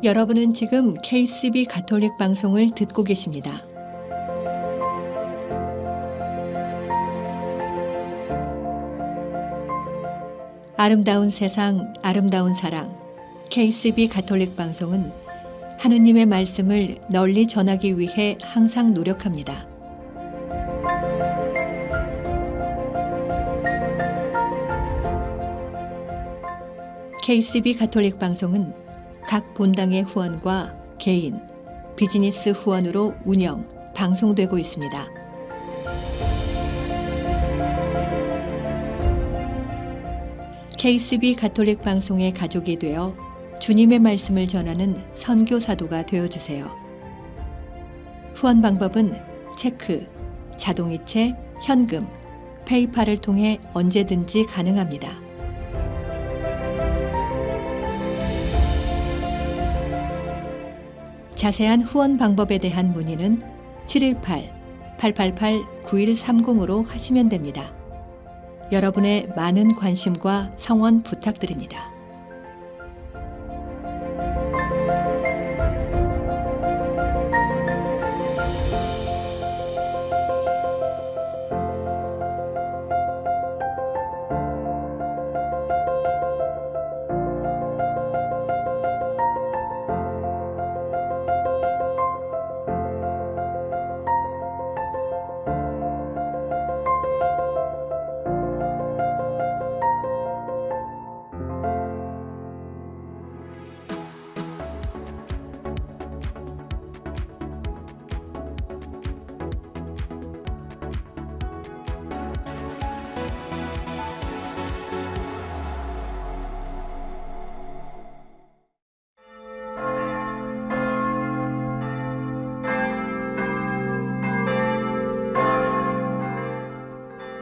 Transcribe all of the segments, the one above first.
여러분은 지금 KCB 가톨릭 방송을 듣고 계십니다. 아름다운 세상, 아름다운 사랑. KCB 가톨릭 방송은 하느님의 말씀을 널리 전하기 위해 항상 노력합니다. KCB 가톨릭 방송은 각 본당의 후원과 개인, 비즈니스 후원으로 운영, 방송되고 있습니다. KCB 가톨릭 방송의 가족이 되어 주님의 말씀을 전하는 선교사도가 되어주세요. 후원 방법은 체크, 자동이체, 현금, 페이팔을 통해 언제든지 가능합니다. 자세한 후원 방법에 대한 문의는 718-888-9130으로 하시면 됩니다. 여러분의 많은 관심과 성원 부탁드립니다.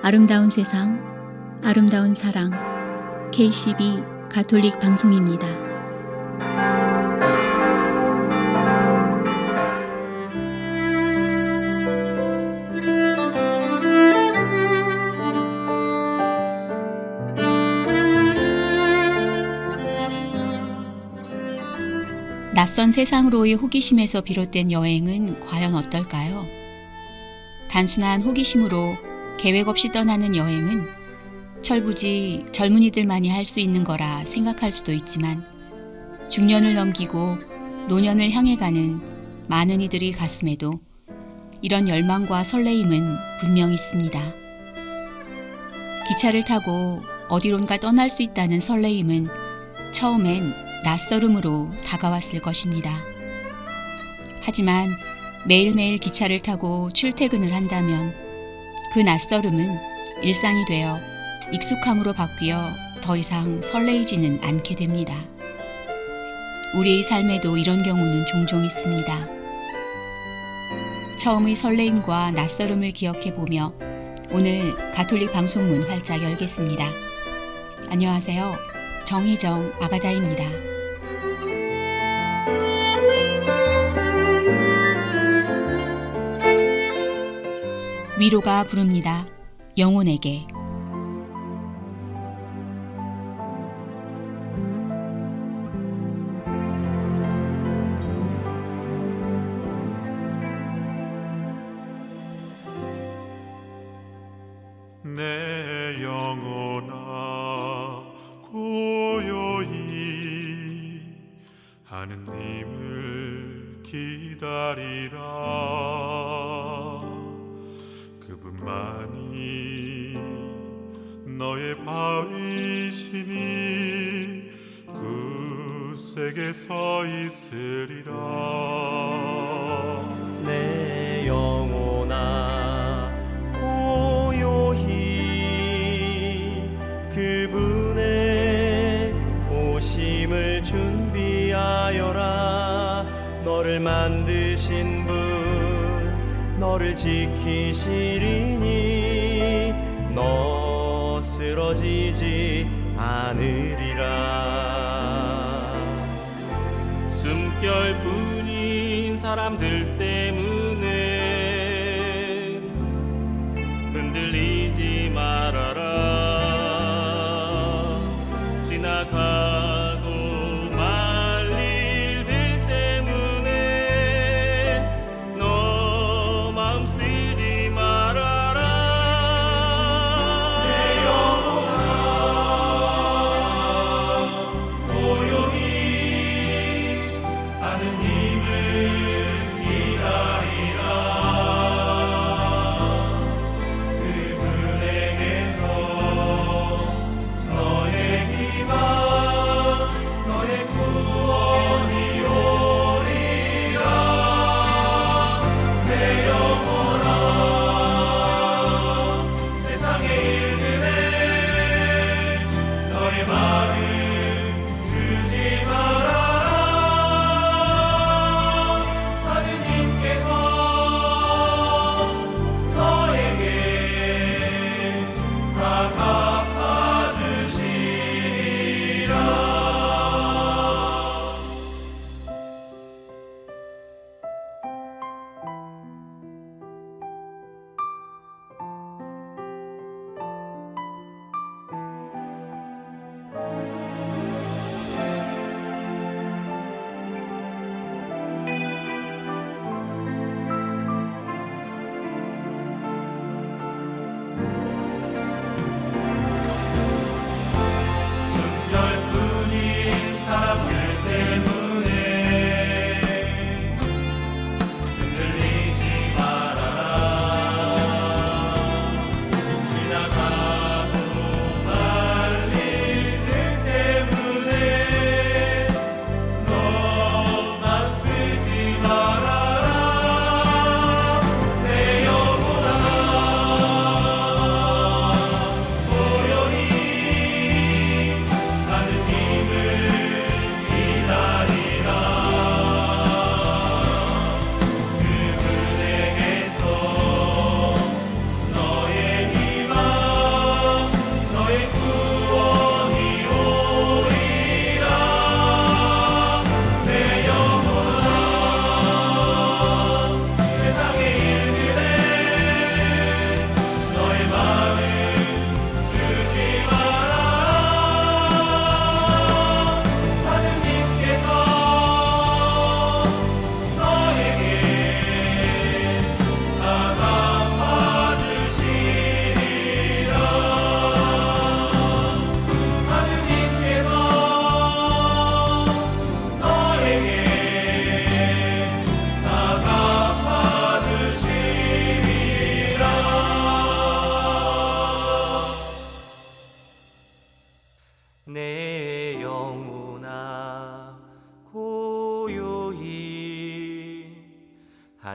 아름다운 세상, 아름다운 사랑, KCB 가톨릭 방송입니다. 낯선 세상으로의 호기심에서 비롯된 여행은 과연 어떨까요? 단순한 호기심으로 계획 없이 떠나는 여행은 철부지 젊은이들만이 할 수 있는 거라 생각할 수도 있지만 중년을 넘기고 노년을 향해 가는 많은 이들이 가슴에도 이런 열망과 설레임은 분명 있습니다. 기차를 타고 어디론가 떠날 수 있다는 설레임은 처음엔 낯설음으로 다가왔을 것입니다. 하지만 매일매일 기차를 타고 출퇴근을 한다면 그 낯설음은 일상이 되어 익숙함으로 바뀌어 더 이상 설레이지는 않게 됩니다. 우리의 삶에도 이런 경우는 종종 있습니다. 처음의 설레임과 낯설음을 기억해보며 오늘 가톨릭 방송문 활짝 열겠습니다. 안녕하세요. 정희정 아가다입니다. 위로가 부릅니다. 영혼에게. 내 영혼아 고요히 하느님을 기다리라. 그분만이 너의 바위시니 굳세게 서 있으리라. 내 영혼아 고요히 그분의 오심을 준비하여라. 너를 만드신 분 너를 지키시리니 너 쓰러지지 않으리라. 숨결뿐인 사람들 때문에 흔들리지 말아라. 지나가고 말 일들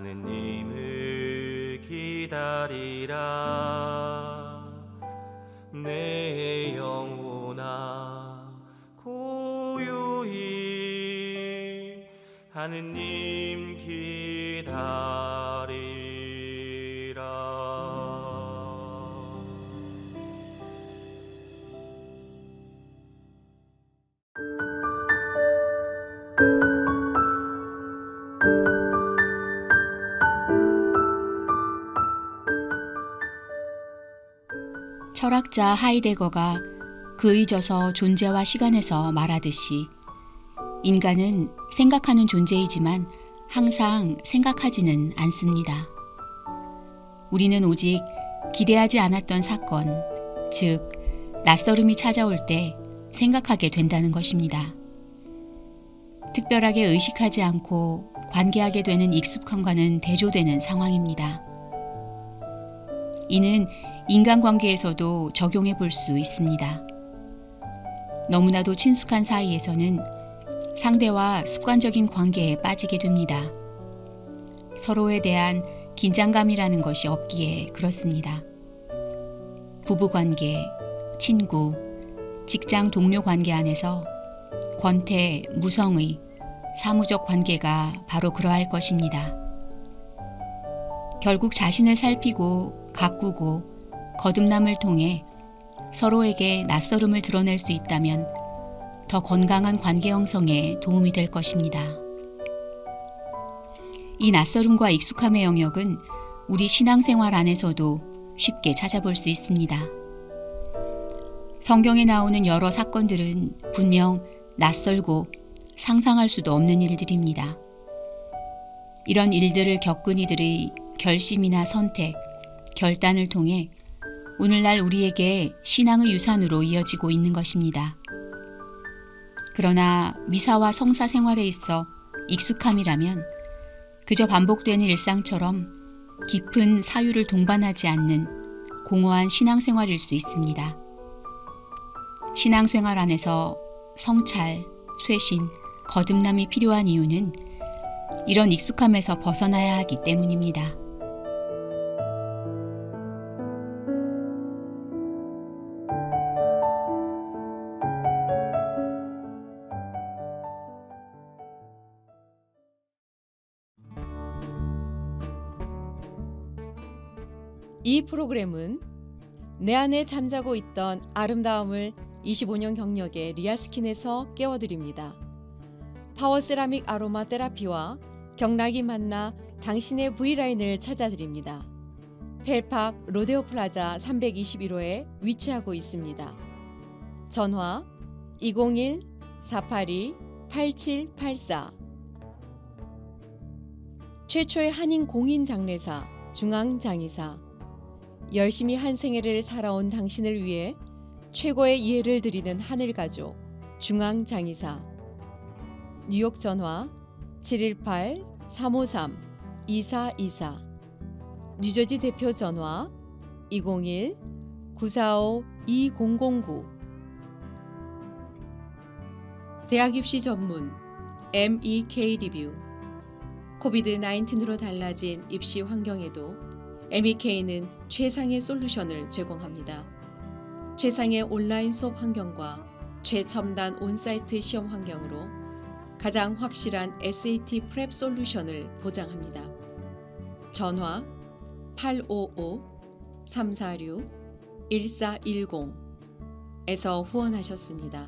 하느님을 기다리라. 내 영혼아 고요히 하느님 기다리라. 철학자 하이데거가 그의 저서 존재와 시간에서 말하듯이 인간은 생각하는 존재이지만 항상 생각하지는 않습니다. 우리는 오직 기대하지 않았던 사건, 즉 낯설음이 찾아올 때 생각하게 된다는 것입니다. 특별하게 의식하지 않고 관계하게 되는 익숙함과는 대조되는 상황입니다. 이는 인간관계에서도 적용해 볼 수 있습니다. 너무나도 친숙한 사이에서는 상대와 습관적인 관계에 빠지게 됩니다. 서로에 대한 긴장감이라는 것이 없기에 그렇습니다. 부부관계, 친구, 직장 동료 관계 안에서 권태, 무성의, 사무적 관계가 바로 그러할 것입니다. 결국 자신을 살피고 가꾸고 거듭남을 통해 서로에게 낯설음을 드러낼 수 있다면 더 건강한 관계 형성에 도움이 될 것입니다. 이 낯설음과 익숙함의 영역은 우리 신앙생활 안에서도 쉽게 찾아볼 수 있습니다. 성경에 나오는 여러 사건들은 분명 낯설고 상상할 수도 없는 일들입니다. 이런 일들을 겪은 이들의 결심이나 선택, 결단을 통해 오늘날 우리에게 신앙의 유산으로 이어지고 있는 것입니다. 그러나 미사와 성사 생활에 있어 익숙함이라면 그저 반복되는 일상처럼 깊은 사유를 동반하지 않는 공허한 신앙생활일 수 있습니다. 신앙생활 안에서 성찰, 쇄신, 거듭남이 필요한 이유는 이런 익숙함에서 벗어나야 하기 때문입니다. 이 프로그램은 내 안에 잠자고 있던 아름다움을 25년 경력의 리아스킨에서 깨워드립니다. 파워세라믹 아로마 테라피와 경락이 만나 당신의 V라인을 찾아드립니다. 펠팍 로데오 플라자 321호에 위치하고 있습니다. 전화 201-482-8784. 최초의 한인 공인 장례사 중앙장의사. 열심히 한 생애를 살아온 당신을 위해 최고의 이해를 드리는 하늘가족 중앙장의사. 뉴욕 전화 718-353-2424. 뉴저지 대표 전화 201-945-2009. 대학 입시 전문 MEK 리뷰. 코비드-19로 달라진 입시 환경에도 MEK는 최상의 솔루션을 제공합니다. 최상의 온라인 수업 환경과 최첨단 온사이트 시험 환경으로 가장 확실한 SAT 프랩 솔루션을 보장합니다. 전화 855-346-1410에서 후원하셨습니다.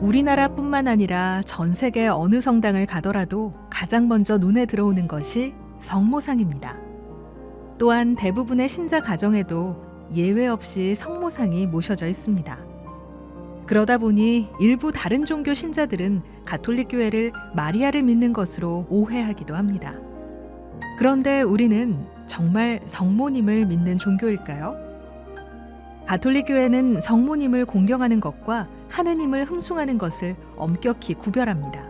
우리나라뿐만 아니라 전 세계 어느 성당을 가더라도 가장 먼저 눈에 들어오는 것이 성모상입니다. 또한 대부분의 신자 가정에도 예외 없이 성모상이 모셔져 있습니다. 그러다 보니 일부 다른 종교 신자들은 가톨릭 교회를 마리아를 믿는 것으로 오해하기도 합니다. 그런데 우리는 정말 성모님을 믿는 종교일까요? 가톨릭 교회는 성모님을 공경하는 것과 하느님을 흠숭하는 것을 엄격히 구별합니다.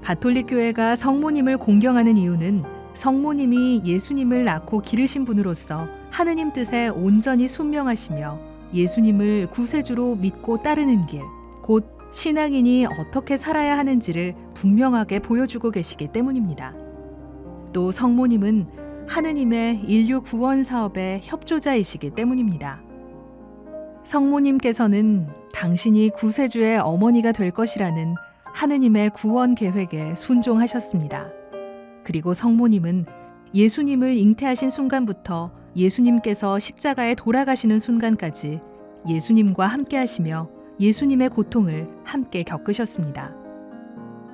가톨릭 교회가 성모님을 공경하는 이유는 성모님이 예수님을 낳고 기르신 분으로서 하느님 뜻에 온전히 순명하시며 예수님을 구세주로 믿고 따르는 길, 곧 신앙인이 어떻게 살아야 하는지를 분명하게 보여주고 계시기 때문입니다. 또 성모님은 하느님의 인류 구원 사업의 협조자이시기 때문입니다. 성모님께서는 당신이 구세주의 어머니가 될 것이라는 하느님의 구원 계획에 순종하셨습니다. 그리고 성모님은 예수님을 잉태하신 순간부터 예수님께서 십자가에 돌아가시는 순간까지 예수님과 함께 하시며 예수님의 고통을 함께 겪으셨습니다.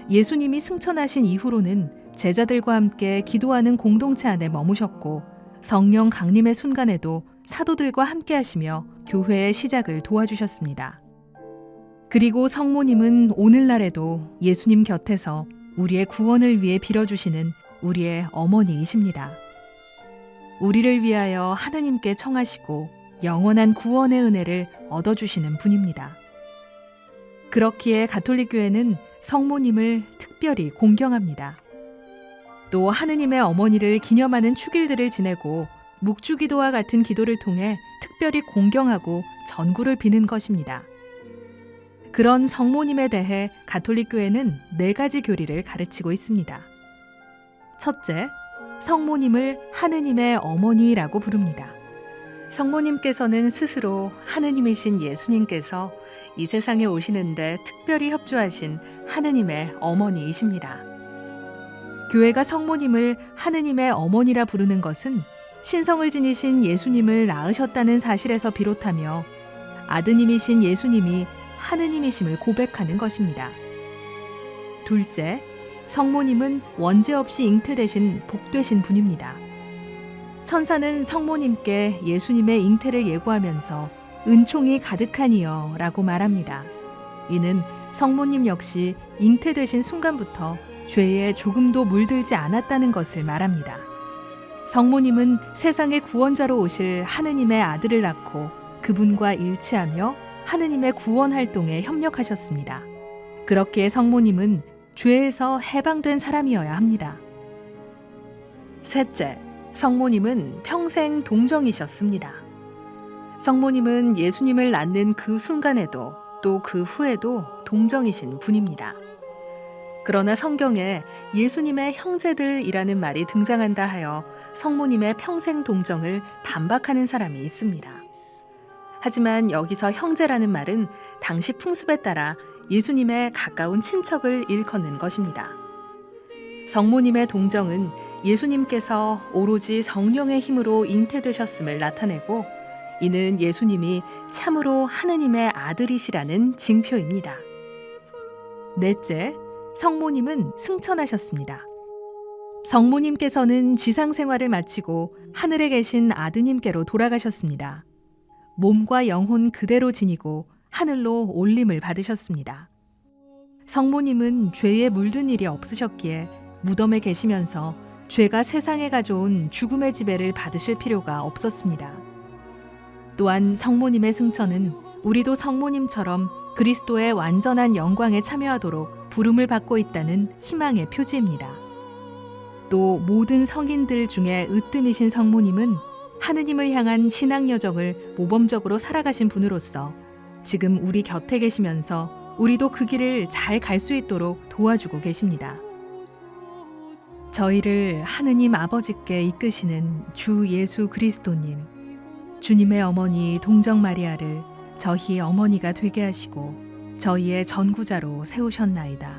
예수님이 승천하신 이후로는 제자들과 함께 기도하는 공동체 안에 머무셨고 성령 강림의 순간에도 사도들과 함께 하시며 교회의 시작을 도와주셨습니다. 그리고 성모님은 오늘날에도 예수님 곁에서 우리의 구원을 위해 빌어주시는 우리의 어머니이십니다. 우리를 위하여 하느님께 청하시고 영원한 구원의 은혜를 얻어주시는 분입니다. 그렇기에 가톨릭 교회는 성모님을 특별히 공경합니다. 또 하느님의 어머니를 기념하는 축일들을 지내고 묵주기도와 같은 기도를 통해 특별히 공경하고 전구를 비는 것입니다. 그런 성모님에 대해 가톨릭 교회는 4가지 교리를 가르치고 있습니다. 첫째, 성모님을 하느님의 어머니라고 부릅니다. 성모님께서는 스스로 하느님이신 예수님께서 이 세상에 오시는데 특별히 협조하신 하느님의 어머니이십니다. 교회가 성모님을 하느님의 어머니라 부르는 것은 신성을 지니신 예수님을 낳으셨다는 사실에서 비롯하며 아드님이신 예수님이 하느님이심을 고백하는 것입니다. 둘째, 성모님은 원죄 없이 잉태되신 복되신 분입니다. 천사는 성모님께 예수님의 잉태를 예고하면서 은총이 가득하니여 라고 말합니다. 이는 성모님 역시 잉태되신 순간부터 죄에 조금도 물들지 않았다는 것을 말합니다. 성모님은 세상의 구원자로 오실 하느님의 아들을 낳고 그분과 일치하며 하느님의 구원 활동에 협력하셨습니다. 그렇기에 성모님은 죄에서 해방된 사람이어야 합니다. 셋째, 성모님은 평생 동정이셨습니다. 성모님은 예수님을 낳는 그 순간에도 또 그 후에도 동정이신 분입니다. 그러나 성경에 예수님의 형제들이라는 말이 등장한다 하여 성모님의 평생 동정을 반박하는 사람이 있습니다. 하지만 여기서 형제라는 말은 당시 풍습에 따라 예수님의 가까운 친척을 일컫는 것입니다. 성모님의 동정은 예수님께서 오로지 성령의 힘으로 잉태되셨음을 나타내고 이는 예수님이 참으로 하느님의 아들이시라는 징표입니다. 넷째, 성모님은 승천하셨습니다. 성모님께서는 지상 생활을 마치고 하늘에 계신 아드님께로 돌아가셨습니다. 몸과 영혼 그대로 지니고 하늘로 올림을 받으셨습니다. 성모님은 죄에 물든 일이 없으셨기에 무덤에 계시면서 죄가 세상에 가져온 죽음의 지배를 받으실 필요가 없었습니다. 또한 성모님의 승천은 우리도 성모님처럼 그리스도의 완전한 영광에 참여하도록 부름을 받고 있다는 희망의 표지입니다. 또 모든 성인들 중에 으뜸이신 성모님은 하느님을 향한 신앙 여정을 모범적으로 살아가신 분으로서 지금 우리 곁에 계시면서 우리도 그 길을 잘 갈 수 있도록 도와주고 계십니다. 저희를 하느님 아버지께 이끄시는 주 예수 그리스도님, 주님의 어머니 동정 마리아를 저희 어머니가 되게 하시고 저희의 전구자로 세우셨나이다.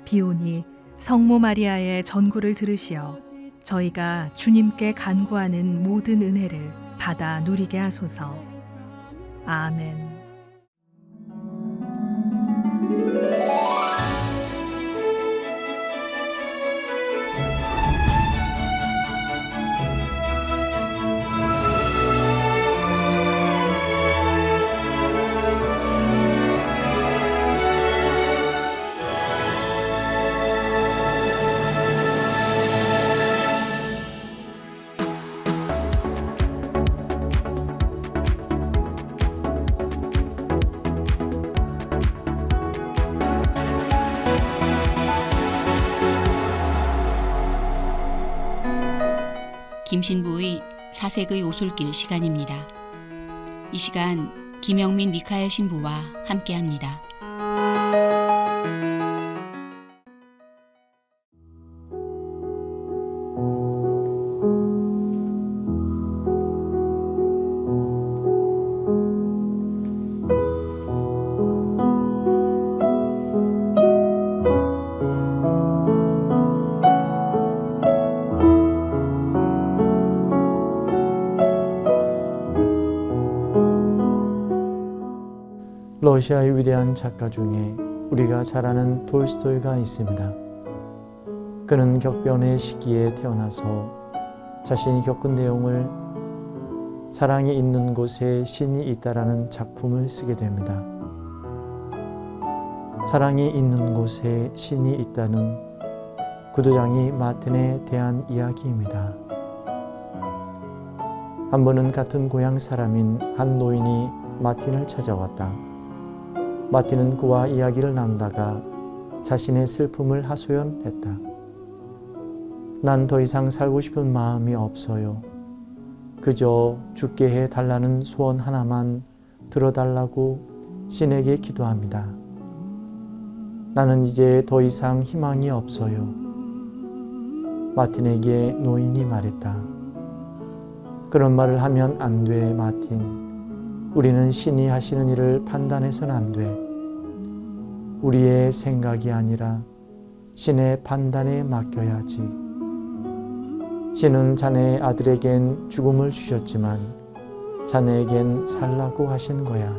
비오니 성모 마리아의 전구를 들으시어 저희가 주님께 간구하는 모든 은혜를 받아 누리게 하소서. 아멘. 임신부의 사색의 오솔길 시간입니다. 이 시간 김영민 미카엘 신부와 함께합니다. 러시아의 위대한 작가 중에 우리가 잘 아는 톨스토이가 있습니다. 그는 격변의 시기에 태어나서 자신이 겪은 내용을 사랑이 있는 곳에 신이 있다라는 작품을 쓰게 됩니다. 사랑이 있는 곳에 신이 있다는 구두장이 마틴에 대한 이야기입니다. 한 번은 같은 고향 사람인 한 노인이 마틴을 찾아왔다. 마틴은 그와 이야기를 나누다가 자신의 슬픔을 하소연했다. 난 더 이상 살고 싶은 마음이 없어요. 그저 죽게 해달라는 소원 하나만 들어달라고 신에게 기도합니다. 나는 이제 더 이상 희망이 없어요. 마틴에게 노인이 말했다. 그런 말을 하면 안 돼, 마틴. 우리는 신이 하시는 일을 판단해서는 안 돼. 우리의 생각이 아니라 신의 판단에 맡겨야지. 신은 자네 아들에겐 죽음을 주셨지만 자네에겐 살라고 하신 거야.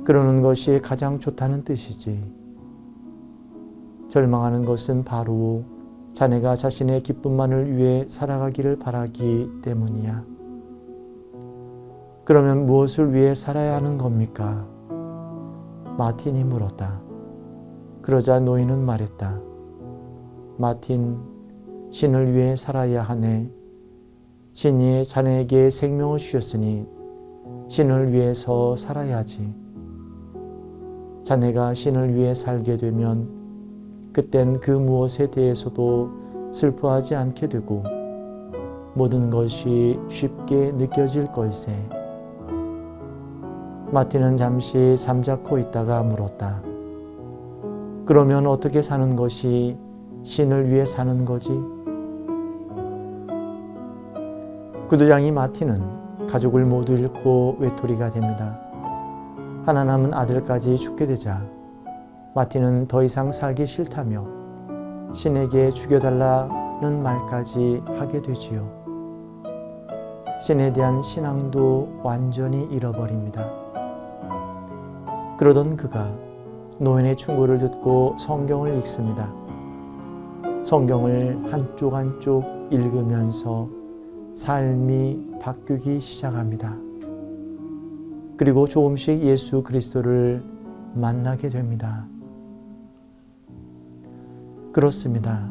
그러는 것이 가장 좋다는 뜻이지. 절망하는 것은 바로 자네가 자신의 기쁨만을 위해 살아가기를 바라기 때문이야. 그러면 무엇을 위해 살아야 하는 겁니까? 마틴이 물었다. 그러자 노인은 말했다. 마틴, 신을 위해 살아야 하네. 신이 자네에게 생명을 주셨으니 신을 위해서 살아야지. 자네가 신을 위해 살게 되면 그땐 그 무엇에 대해서도 슬퍼하지 않게 되고 모든 것이 쉽게 느껴질 걸세. 마틴은 잠시 잠자코 있다가 물었다. 그러면 어떻게 사는 것이 신을 위해 사는 거지? 구두장이 마틴은 가족을 모두 잃고 외톨이가 됩니다. 하나 남은 아들까지 죽게 되자 마틴은 더 이상 살기 싫다며 신에게 죽여달라는 말까지 하게 되지요. 신에 대한 신앙도 완전히 잃어버립니다. 그러던 그가 노인의 충고를 듣고 성경을 읽습니다. 성경을 한쪽 한쪽 읽으면서 삶이 바뀌기 시작합니다. 그리고 조금씩 예수 그리스도를 만나게 됩니다. 그렇습니다.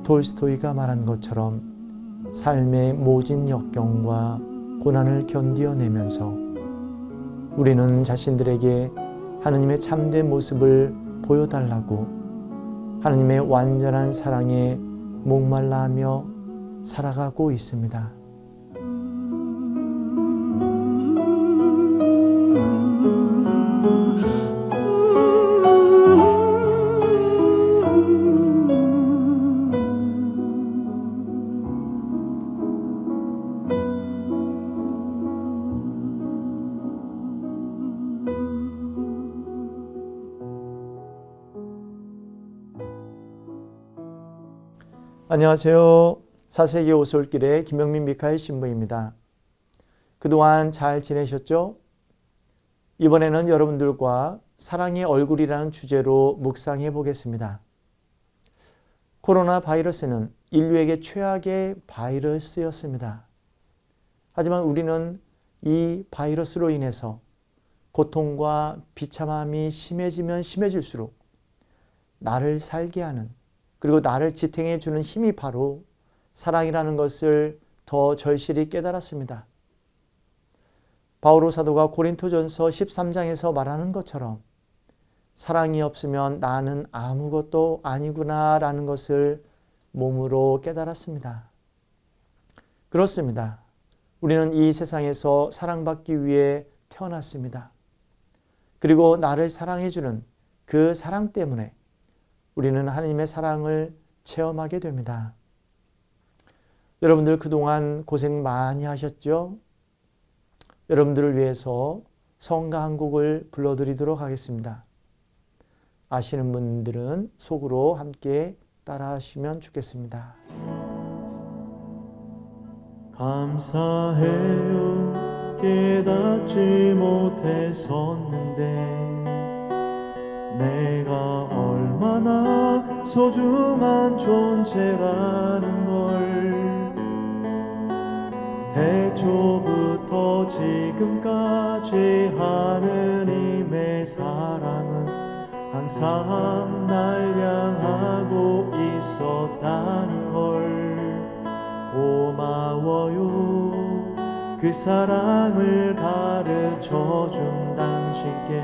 톨스토이가 말한 것처럼 삶의 모진 역경과 고난을 견디어내면서 우리는 자신들에게 하느님의 참된 모습을 보여달라고 하느님의 완전한 사랑에 목말라 하며 살아가고 있습니다. 안녕하세요. 4세기 오솔길의 김영민 미카엘 신부입니다. 그동안 잘 지내셨죠? 이번에는 여러분들과 사랑의 얼굴이라는 주제로 묵상해 보겠습니다. 코로나 바이러스는 인류에게 최악의 바이러스였습니다. 하지만 우리는 이 바이러스로 인해서 고통과 비참함이 심해지면 심해질수록 나를 살게 하는 그리고 나를 지탱해 주는 힘이 바로 사랑이라는 것을 더 절실히 깨달았습니다. 바오로 사도가 고린토전서 13장에서 말하는 것처럼 사랑이 없으면 나는 아무것도 아니구나 라는 것을 몸으로 깨달았습니다. 그렇습니다. 우리는 이 세상에서 사랑받기 위해 태어났습니다. 그리고 나를 사랑해주는 그 사랑 때문에 우리는 하나님의 사랑을 체험하게 됩니다. 여러분들 그동안 고생 많이 하셨죠? 여러분들을 위해서 성가 한 곡을 불러드리도록 하겠습니다. 아시는 분들은 속으로 함께 따라하시면 좋겠습니다. 감사해요 깨닫지 못했었는데 내가 얼마나 소중한 존재라는 걸 태초부터 지금까지 하느님의 사랑은 항상 날 향하고 있었다는 걸 고마워요 그 사랑을 가르쳐준 당신께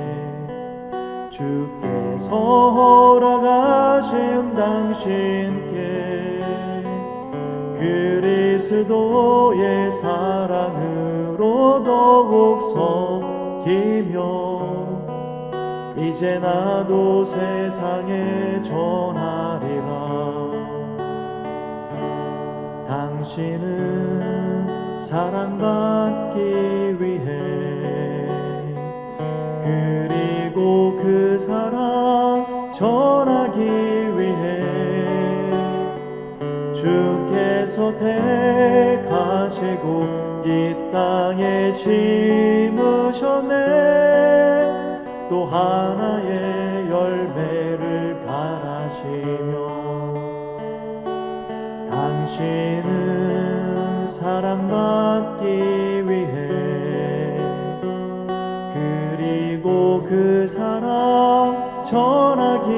주께서 허락하신 당신께 그리스도의 사랑으로 더욱 섬기며 이제 나도 세상에 전하리라. 당신은 사랑받기 위해 그리고 그 사랑 전하기 위해 주께서 택하시고 이 땅에 심으셨네. 또 하나의 열매를 바라시며 당신은 사랑받기 위해 그리고 그 사랑 전하기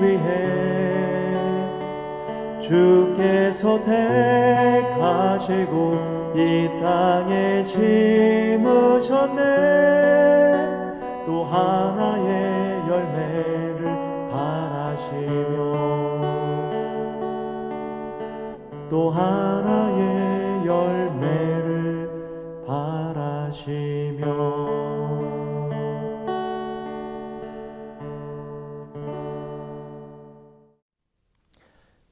위해 주께서 택하시고 이 땅에 심으셨네. 또 하나의 열매를 바라시며 또 하나의 열매를 바라시며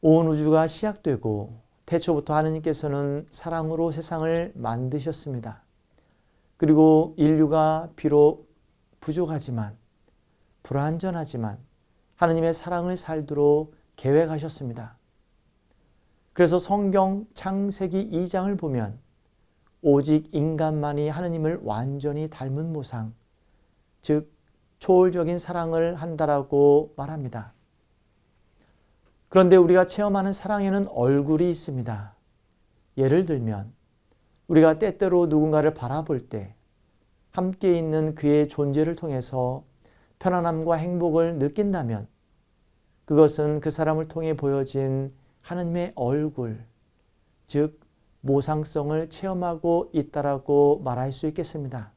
온 우주가 시작되고 태초부터 하느님께서는 사랑으로 세상을 만드셨습니다. 그리고 인류가 비록 부족하지만 불완전하지만 하느님의 사랑을 살도록 계획하셨습니다. 그래서 성경 창세기 2장을 보면 오직 인간만이 하느님을 완전히 닮은 모상, 즉 초월적인 사랑을 한다라고 말합니다. 그런데 우리가 체험하는 사랑에는 얼굴이 있습니다. 예를 들면 우리가 때때로 누군가를 바라볼 때 함께 있는 그의 존재를 통해서 편안함과 행복을 느낀다면 그것은 그 사람을 통해 보여진 하느님의 얼굴, 즉 모상성을 체험하고 있다라고 말할 수 있겠습니다.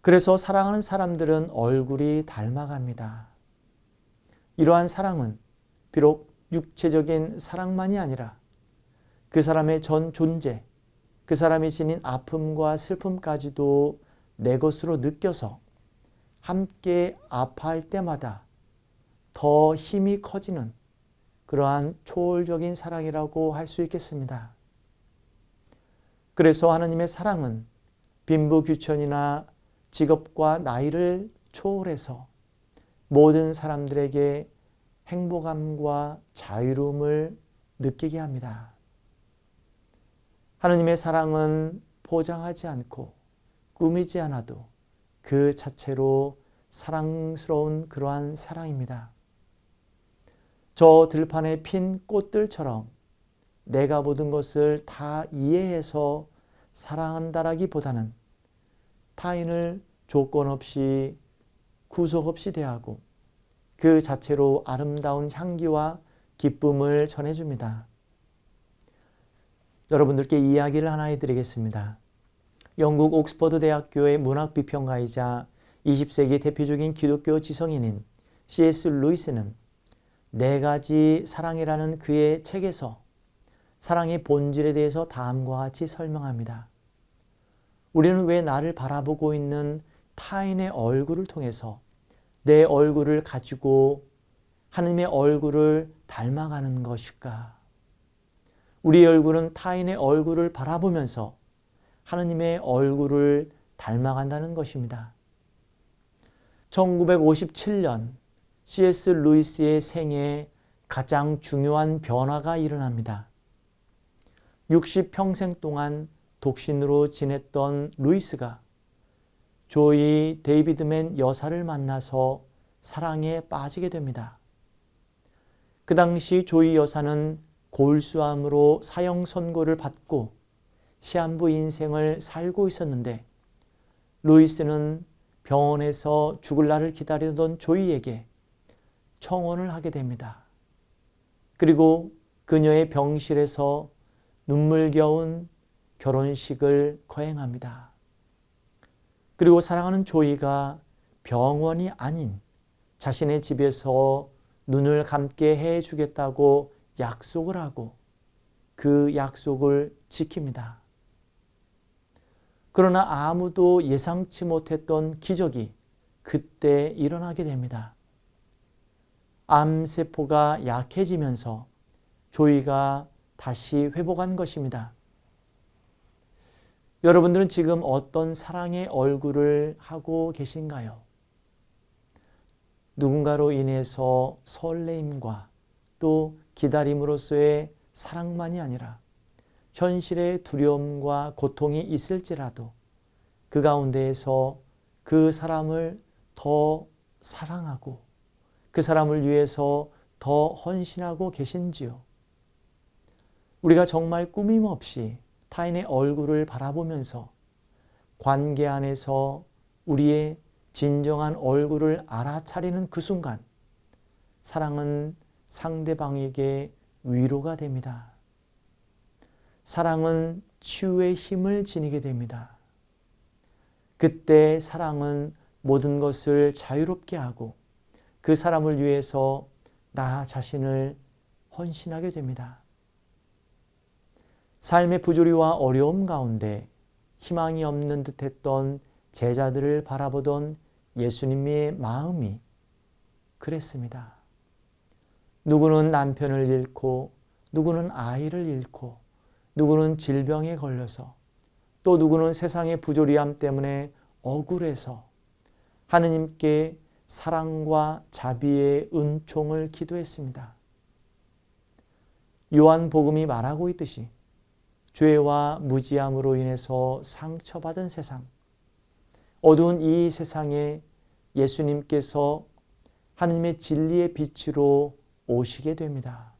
그래서 사랑하는 사람들은 얼굴이 닮아갑니다. 이러한 사랑은 비록 육체적인 사랑만이 아니라 그 사람의 전 존재, 그 사람이 지닌 아픔과 슬픔까지도 내 것으로 느껴서 함께 아파할 때마다 더 힘이 커지는 그러한 초월적인 사랑이라고 할 수 있겠습니다. 그래서 하나님의 사랑은 빈부귀천이나 직업과 나이를 초월해서 모든 사람들에게 행복함과 자유로움을 느끼게 합니다. 하느님의 사랑은 포장하지 않고 꾸미지 않아도 그 자체로 사랑스러운 그러한 사랑입니다. 저 들판에 핀 꽃들처럼 내가 모든 것을 다 이해해서 사랑한다라기보다는 타인을 조건 없이 구속 없이 대하고 그 자체로 아름다운 향기와 기쁨을 전해줍니다. 여러분들께 이야기를 하나 해드리겠습니다. 영국 옥스퍼드 대학교의 문학비평가이자 20세기 대표적인 기독교 지성인인 C.S. 루이스는 네 가지 사랑이라는 그의 책에서 사랑의 본질에 대해서 다음과 같이 설명합니다. 우리는 왜 나를 바라보고 있는 타인의 얼굴을 통해서 내 얼굴을 가지고 하나님의 얼굴을 닮아가는 것일까? 우리의 얼굴은 타인의 얼굴을 바라보면서 하나님의 얼굴을 닮아간다는 것입니다. 1957년 C.S. 루이스의 생애에 가장 중요한 변화가 일어납니다. 60평생 동안 독신으로 지냈던 루이스가 조이 데이비드맨 여사를 만나서 사랑에 빠지게 됩니다. 그 당시 조이 여사는 골수암으로 사형 선고를 받고 시한부 인생을 살고 있었는데 루이스는 병원에서 죽을 날을 기다리던 조이에게 청혼을 하게 됩니다. 그리고 그녀의 병실에서 눈물겨운 결혼식을 거행합니다. 그리고 사랑하는 조이가 병원이 아닌 자신의 집에서 눈을 감게 해주겠다고 약속을 하고 그 약속을 지킵니다. 그러나 아무도 예상치 못했던 기적이 그때 일어나게 됩니다. 암세포가 약해지면서 조이가 다시 회복한 것입니다. 여러분들은 지금 어떤 사랑의 얼굴을 하고 계신가요? 누군가로 인해서 설레임과 또 기다림으로서의 사랑만이 아니라 현실의 두려움과 고통이 있을지라도 그 가운데에서 그 사람을 더 사랑하고 그 사람을 위해서 더 헌신하고 계신지요? 우리가 정말 꾸밈없이 타인의 얼굴을 바라보면서 관계 안에서 우리의 진정한 얼굴을 알아차리는 그 순간 사랑은 상대방에게 위로가 됩니다. 사랑은 치유의 힘을 지니게 됩니다. 그때 사랑은 모든 것을 자유롭게 하고 그 사람을 위해서 나 자신을 헌신하게 됩니다. 삶의 부조리와 어려움 가운데 희망이 없는 듯했던 제자들을 바라보던 예수님의 마음이 그랬습니다. 누구는 남편을 잃고 누구는 아이를 잃고 누구는 질병에 걸려서 또 누구는 세상의 부조리함 때문에 억울해서 하느님께 사랑과 자비의 은총을 기도했습니다. 요한복음이 말하고 있듯이 죄와 무지함으로 인해서 상처받은 세상, 어두운 이 세상에 예수님께서 하느님의 진리의 빛으로 오시게 됩니다.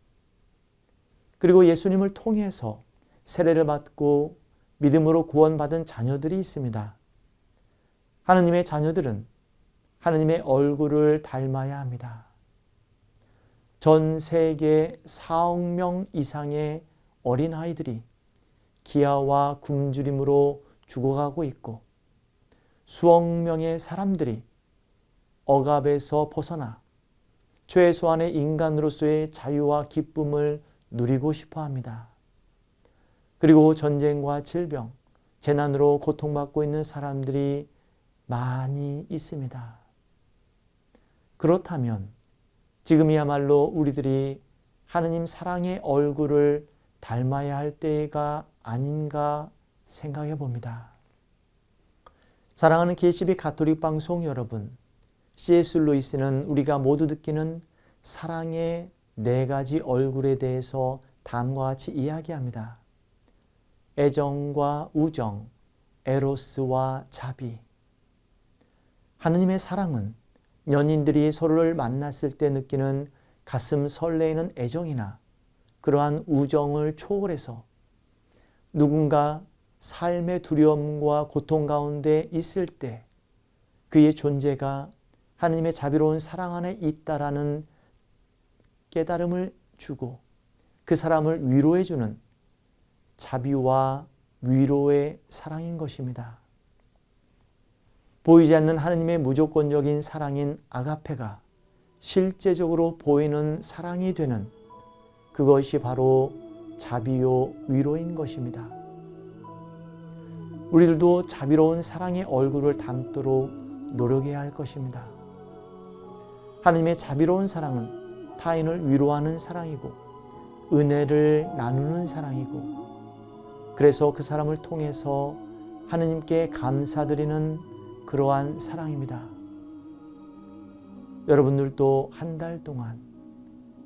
그리고 예수님을 통해서 세례를 받고 믿음으로 구원받은 자녀들이 있습니다. 하느님의 자녀들은 하느님의 얼굴을 닮아야 합니다. 전 세계 4억 명 이상의 어린아이들이 기아와 굶주림으로 죽어가고 있고 수억 명의 사람들이 억압에서 벗어나 최소한의 인간으로서의 자유와 기쁨을 누리고 싶어 합니다. 그리고 전쟁과 질병, 재난으로 고통받고 있는 사람들이 많이 있습니다. 그렇다면 지금이야말로 우리들이 하느님 사랑의 얼굴을 닮아야 할 때가 아닌가 생각해 봅니다. 사랑하는 KCB 가톨릭 방송 여러분, C.S. 루이스는 우리가 모두 느끼는 사랑의 4가지 얼굴에 대해서 다음과 같이 이야기합니다. 애정과 우정, 에로스와 자비. 하느님의 사랑은 연인들이 서로를 만났을 때 느끼는 가슴 설레이는 애정이나 그러한 우정을 초월해서 누군가 삶의 두려움과 고통 가운데 있을 때 그의 존재가 하느님의 자비로운 사랑 안에 있다라는 깨달음을 주고 그 사람을 위로해 주는 자비와 위로의 사랑인 것입니다. 보이지 않는 하느님의 무조건적인 사랑인 아가페가 실제적으로 보이는 사랑이 되는 그것이 바로 자비요 위로인 것입니다. 우리들도 자비로운 사랑의 얼굴을 담도록 노력해야 할 것입니다. 하나님의 자비로운 사랑은 타인을 위로하는 사랑이고 은혜를 나누는 사랑이고 그래서 그 사람을 통해서 하나님께 감사드리는 그러한 사랑입니다. 여러분들도 한 달 동안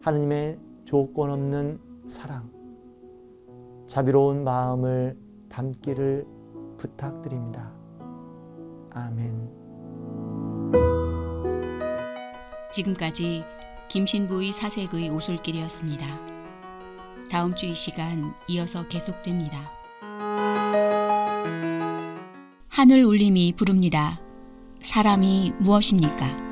하나님의 조건 없는 사랑, 자비로운 마음을 담기를 부탁드립니다. 아멘. 지금까지 김신부의 사색의 오솔길이었습니다. 다음 주 이 시간 이어서 계속됩니다. 하늘 울림이 부릅니다. 사람이 무엇입니까?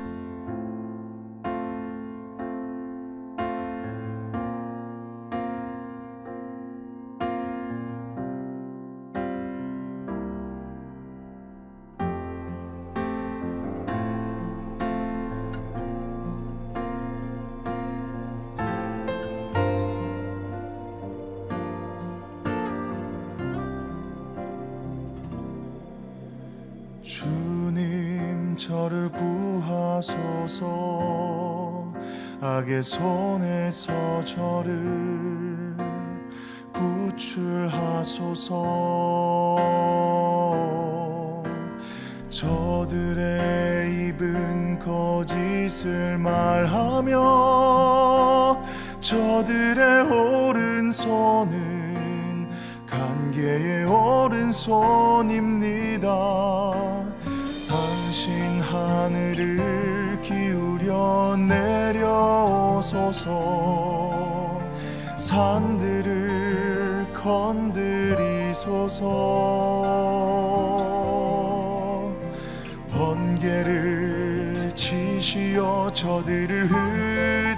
주님 저를 구하소서 악의 손에서 저를 구출하소서 저들의 입은 거짓을 말하며 저들의 오른손은 간계의 오른손입니다. 당신 하늘을 기울여 내려오소서 산들을 건드리소서 번개를 치시어 저들을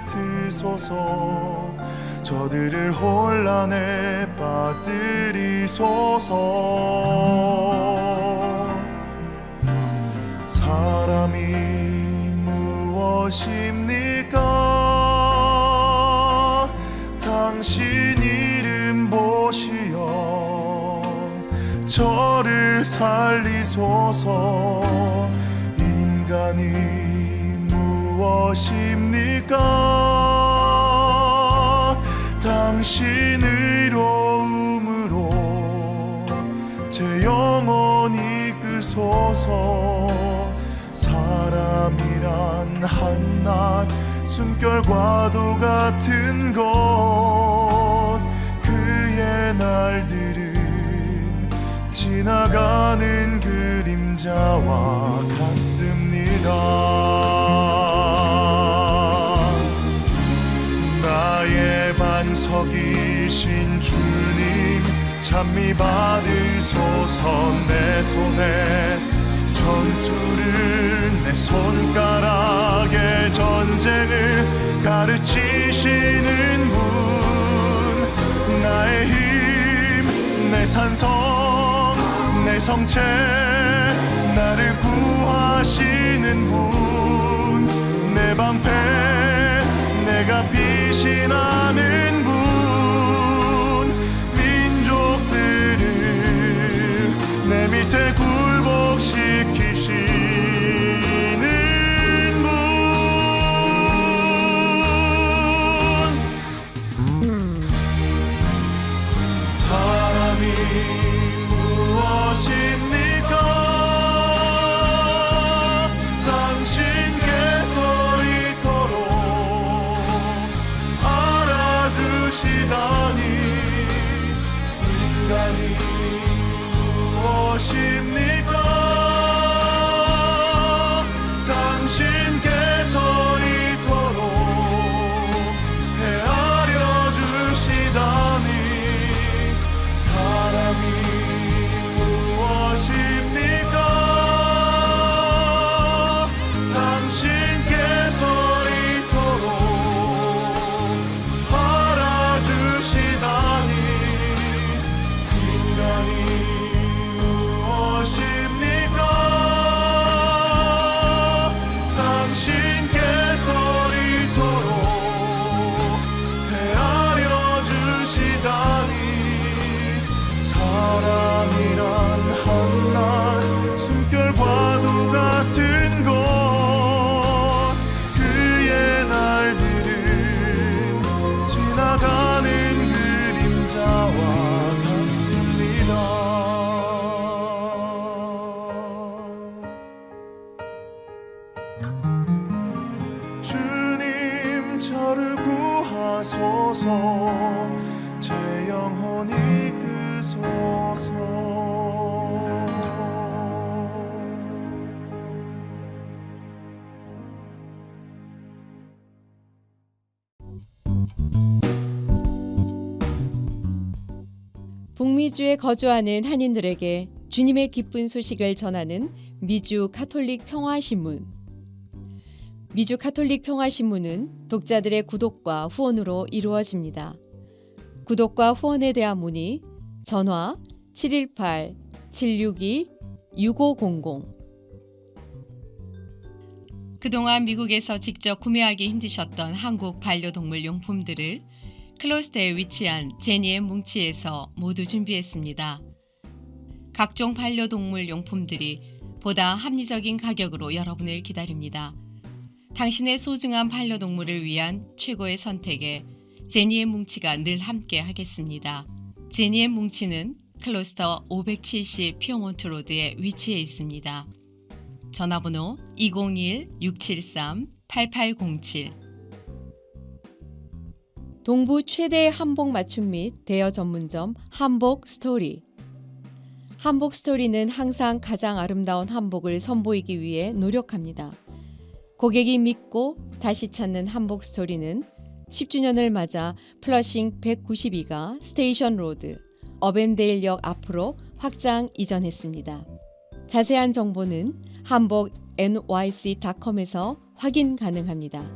흩으소서 저들을 혼란에 빠뜨리소서 사람이 무엇입니까? 당신 이름 보시어 저를 살리소서 인간이 무엇입니까? 당신 의로움으로 제 영혼 이끄소서 사람이란 한낱 숨결과도 같은 것 그의 날들은 지나가는 그림자와 같습니다. 나의 반석이신 주님 찬미 받으소서 내 손에 전투를 내 손가락에 전쟁을 가르치시는 분 나의 힘 내 산성 내 성체 나를 구하시는 분 내 방패 내가 피신하는 분 민족들을 내 밑에 굴복시키시는 분 사람이 무엇입니까? 당신께서 이토록 알아 주소서 제 영혼 이끄소서. 북미주에 거주하는 한인들에게 주님의 기쁜 소식을 전하는 미주 가톨릭 평화신문. 미주 가톨릭 평화신문은 독자들의 구독과 후원으로 이루어집니다. 구독과 후원에 대한 문의 전화 718-762-6500. 그동안 미국에서 직접 구매하기 힘드셨던 한국 반려동물 용품들을 클로스터에 위치한 제니의 뭉치에서 모두 준비했습니다. 각종 반려동물 용품들이 보다 합리적인 가격으로 여러분을 기다립니다. 당신의 소중한 반려동물을 위한 최고의 선택에 제니의 뭉치가 늘 함께 하겠습니다. 제니의 뭉치는 클로스터 570 피어몬트 로드에 위치해 있습니다. 전화번호 201-673-8807. 동부 최대의 한복 맞춤 및 대여 전문점 한복 스토리. 한복 스토리는 항상 가장 아름다운 한복을 선보이기 위해 노력합니다. 고객이 믿고 다시 찾는 한복 스토리는 10주년을 맞아 플러싱 192가 스테이션 로드, 어벤데일역 앞으로 확장 이전했습니다. 자세한 정보는 한복 nyc.com에서 확인 가능합니다.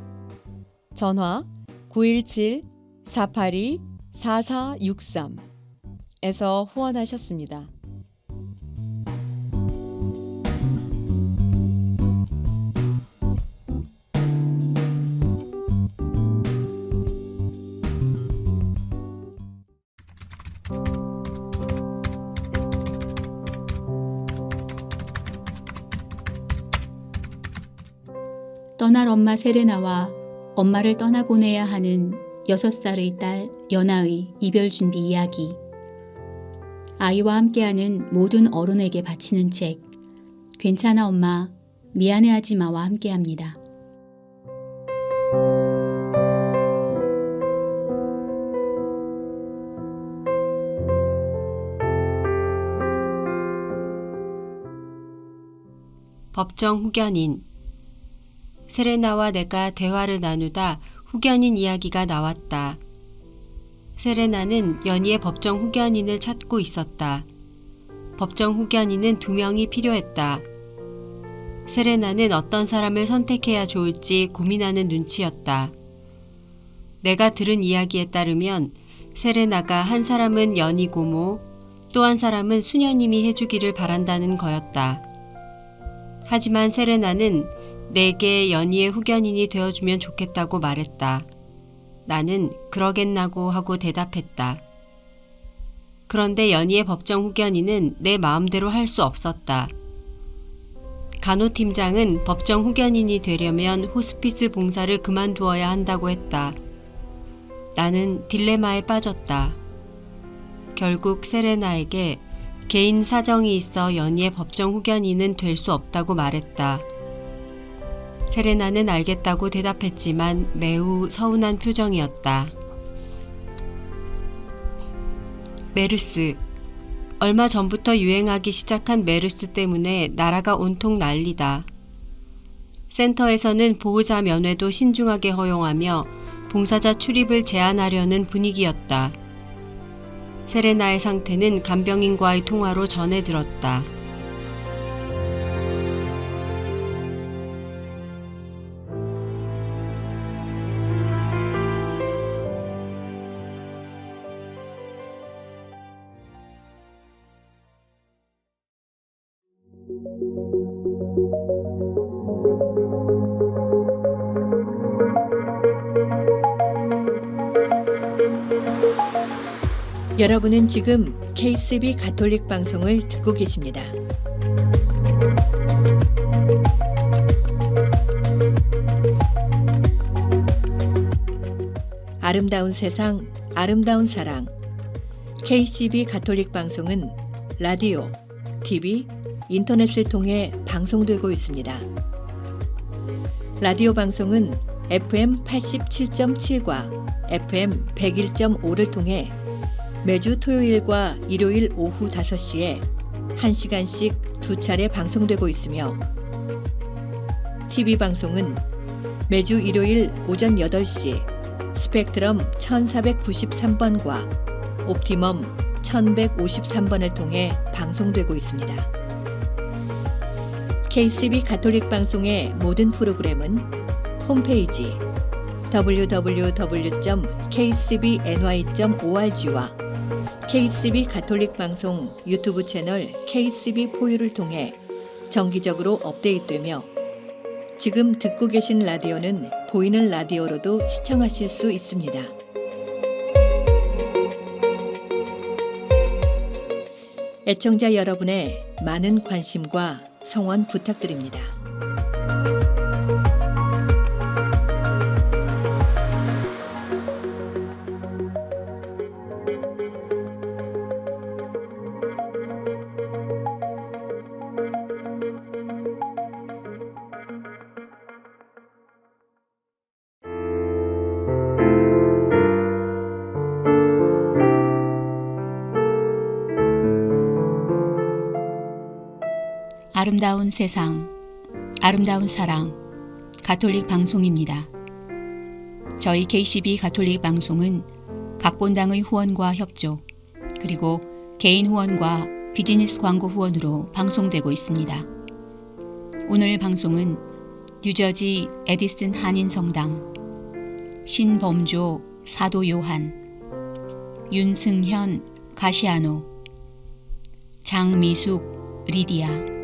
전화 917-482-4463에서 후원하셨습니다. 떠날 엄마 세레나와 엄마를 떠나보내야 하는 6살의 딸 연아의 이별 준비 이야기. 아이와 함께하는 모든 어른에게 바치는 책 괜찮아 엄마 미안해하지 마와 함께합니다. 법정 후견인. 세레나와 내가 대화를 나누다 후견인 이야기가 나왔다. 세레나는 연희의 법정 후견인을 찾고 있었다. 법정 후견인은 2명이 필요했다. 세레나는 어떤 사람을 선택해야 좋을지 고민하는 눈치였다. 내가 들은 이야기에 따르면 세레나가 한 사람은 연희 고모, 또 한 사람은 수녀님이 해주기를 바란다는 거였다. 하지만 세레나는 내게 연희의 후견인이 되어주면 좋겠다고 말했다. 나는 그러겠나고 하고 대답했다. 그런데 연희의 법정 후견인은 내 마음대로 할 수 없었다. 간호팀장은 법정 후견인이 되려면 호스피스 봉사를 그만두어야 한다고 했다. 나는 딜레마에 빠졌다. 결국 세레나에게 개인 사정이 있어 연희의 법정 후견인은 될 수 없다고 말했다. 세레나는 알겠다고 대답했지만 매우 서운한 표정이었다. 메르스. 얼마 전부터 유행하기 시작한 메르스 때문에 나라가 온통 난리다. 센터에서는 보호자 면회도 신중하게 허용하며 봉사자 출입을 제한하려는 분위기였다. 세레나의 상태는 간병인과의 통화로 전해 들었다. 여러분은 지금 KCB 가톨릭 방송을 듣고 계십니다. 아름다운 세상, 아름다운 사랑. KCB 가톨릭 방송은 라디오, TV, 인터넷을 통해 방송되고 있습니다. 라디오 방송은 FM 87.7과 FM 101.5를 통해 매주 토요일과 일요일 오후 5시에 1시간씩 2차례 방송되고 있으며 TV 방송은 매주 일요일 오전 8시 스펙트럼 1493번과 옵티멈 1153번을 통해 방송되고 있습니다. KCB 가톨릭 방송의 모든 프로그램은 홈페이지 www.kcbny.org와 KCB 가톨릭 방송 유튜브 채널 KCB4U를 통해 정기적으로 업데이트되며 지금 듣고 계신 라디오는 보이는 라디오로도 시청하실 수 있습니다. 애청자 여러분의 많은 관심과 성원 부탁드립니다. 아름다운 세상, 아름다운 사랑, 가톨릭 방송입니다. 저희 KCB 가톨릭 방송은 각 본당의 후원과 협조, 그리고 개인 후원과 비즈니스 광고 후원으로 방송되고 있습니다. 오늘 방송은 뉴저지 에디슨 한인성당, 신범조 사도 요한, 윤승현 가시아노, 장미숙 리디아,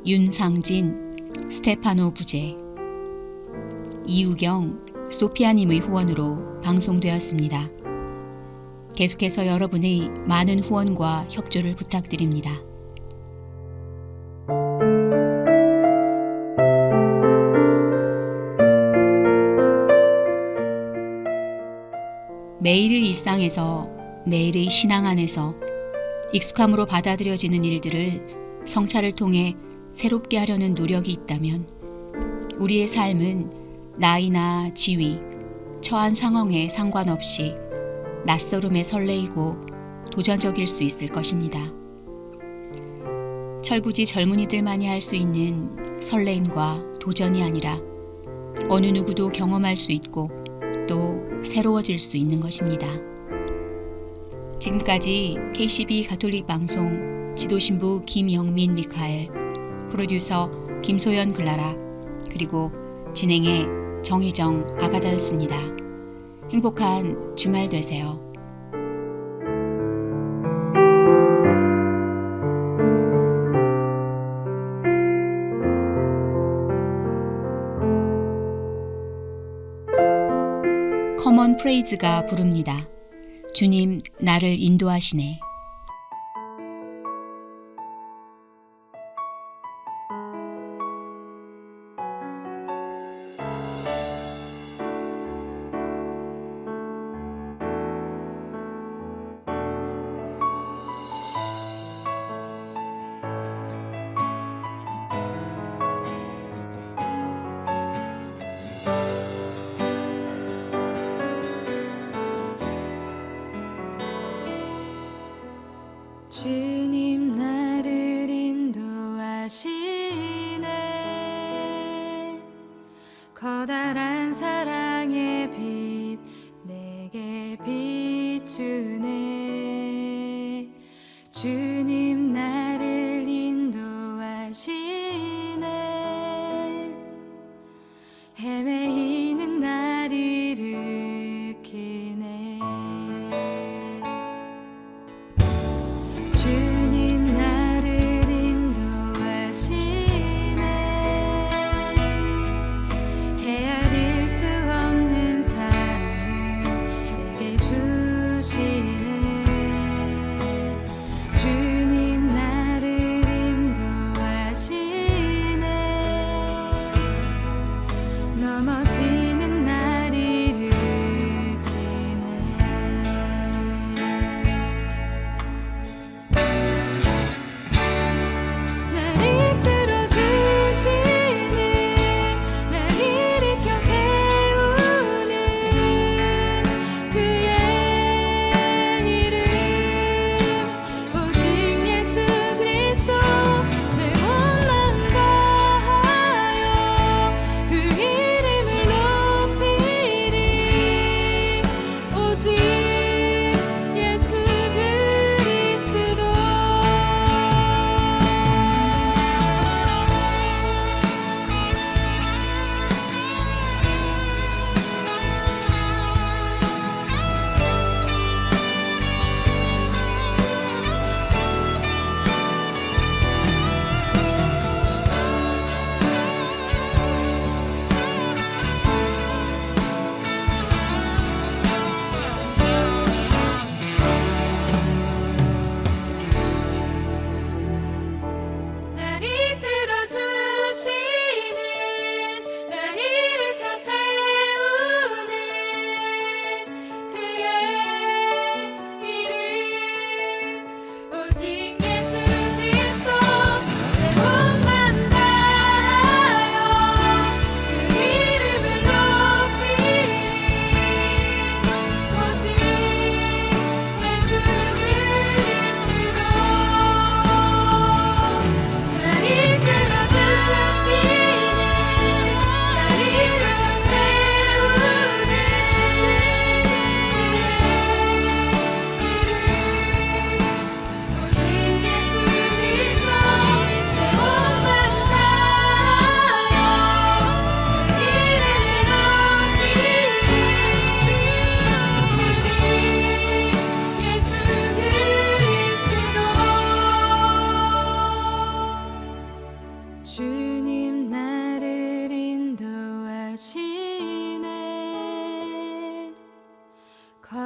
윤상진 스테파노 부제, 이우경 소피아님의 후원으로 방송되었습니다. 계속해서 여러분의 많은 후원과 협조를 부탁드립니다. 매일의 일상에서, 매일의 신앙 안에서 익숙함으로 받아들여지는 일들을 성찰을 통해 새롭게 하려는 노력이 있다면 우리의 삶은 나이나 지위, 처한 상황에 상관없이 낯설음에 설레이고 도전적일 수 있을 것입니다. 철부지 젊은이들만이 할 수 있는 설레임과 도전이 아니라 어느 누구도 경험할 수 있고 또 새로워질 수 있는 것입니다. 지금까지 KCB 가톨릭 방송 지도신부 김영민 미카엘, 프로듀서 김소연 글라라, 그리고 진행의 정희정 아가다였습니다. 행복한 주말 되세요. 커먼 프레이즈가 부릅니다. 주님 나를 인도하시네. 주님 나를 인도하시네. 커다란 사랑의 빛 내게 비추네. 주님 나를 인도하시네. 헤매이는 날 일으키네. 주님 나를 인도하시네.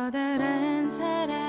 커다란 사랑